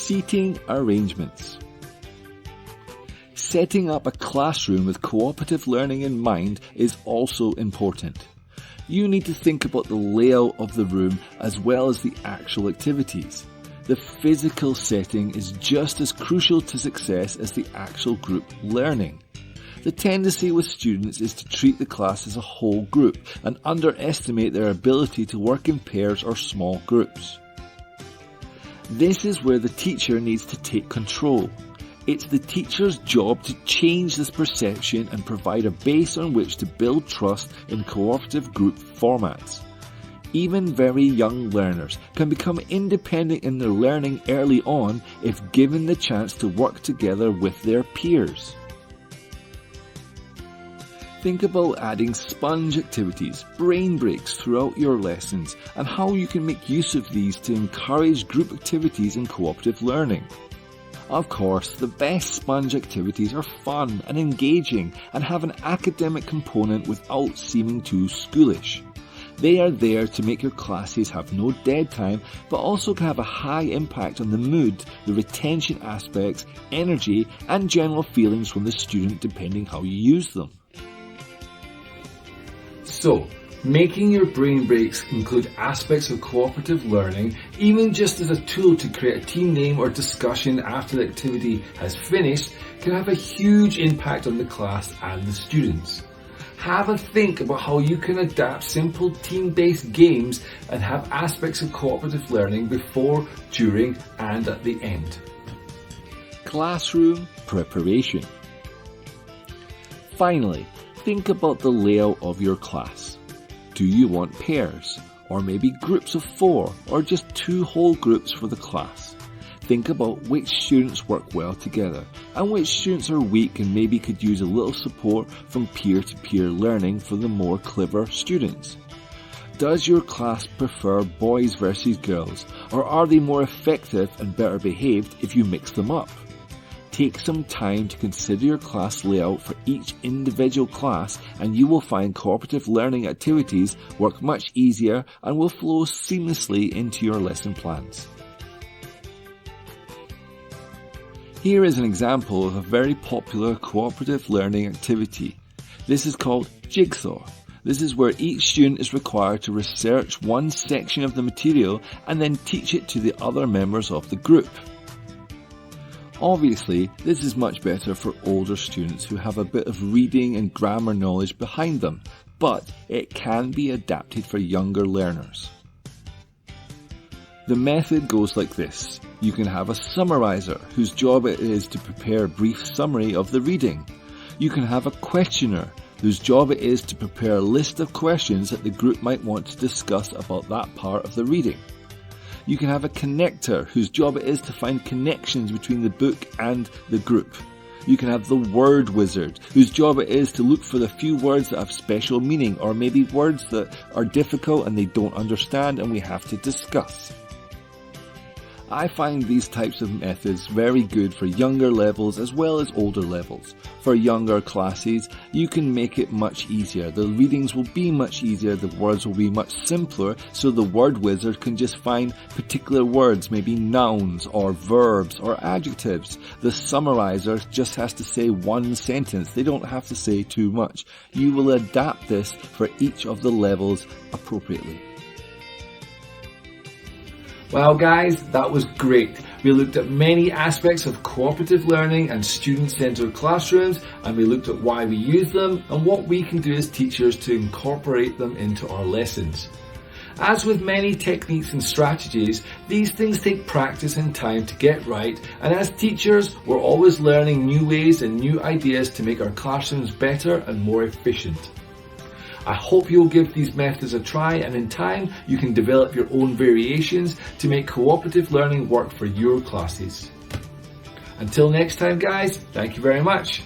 Seating arrangements. Setting up a classroom with cooperative learning in mind is also important. You need to think about the layout of the room as well as the actual activities. The physical setting is just as crucial to success as the actual group learning. The tendency with students is to treat the class as a whole group and underestimate their ability to work in pairs or small groups. This is where the teacher needs to take control. It's the teacher's job to change this perception and provide a base on which to build trust in cooperative group formats. Even very young learners can become independent in their learning early on if given the chance to work together with their peers. Think about adding sponge activities, brain breaks throughout your lessons, and how you can make use of these to encourage group activities and cooperative learning. Of course, the best sponge activities are fun and engaging and have an academic component without seeming too schoolish. They are there to make your classes have no dead time, but also can have a high impact on the mood, the retention aspects, energy, and general feelings from the student depending how you use them. So, making your brain breaks include aspects of cooperative learning, even just as a tool to create a team name or discussion after the activity has finished, can have a huge impact on the class and the students. Have a think about how you can adapt simple team-based games and have aspects of cooperative learning before, during, and at the end. Classroom preparation. Finally, think about the layout of your class. Do you want pairs, or maybe groups of 4, or just 2 whole groups for the class? Think about which students work well together, and which students are weak and maybe could use a little support from peer-to-peer learning for the more clever students. Does your class prefer boys versus girls, or are they more effective and better behaved if you mix them up? Take some time to consider your class layout for each individual class and you will find cooperative learning activities work much easier and will flow seamlessly into your lesson plans. Here is an example of a very popular cooperative learning activity. This is called Jigsaw. This is where each student is required to research one section of the material and then teach it to the other members of the group. Obviously, this is much better for older students who have a bit of reading and grammar knowledge behind them, but it can be adapted for younger learners. The method goes like this. You can have a summarizer whose job it is to prepare a brief summary of the reading. You can have a questioner whose job it is to prepare a list of questions that the group might want to discuss about that part of the reading. You can have a connector whose job it is to find connections between the book and the group. You can have the word wizard whose job it is to look for the few words that have special meaning or maybe words that are difficult and they don't understand and we have to discuss. I find these types of methods very good for younger levels as well as older levels. For younger classes, you can make it much easier. The readings will be much easier, the words will be much simpler, so the word wizard can just find particular words, maybe nouns or verbs or adjectives. The summarizer just has to say one sentence. They don't have to say too much. You will adapt this for each of the levels appropriately. Well guys, that was great. We looked at many aspects of cooperative learning and student-centered classrooms, and we looked at why we use them and what we can do as teachers to incorporate them into our lessons. As with many techniques and strategies, these things take practice and time to get right, and as teachers, we're always learning new ways and new ideas to make our classrooms better and more efficient. I hope you'll give these methods a try, and in time you can develop your own variations to make cooperative learning work for your classes. Until next time guys, thank you very much.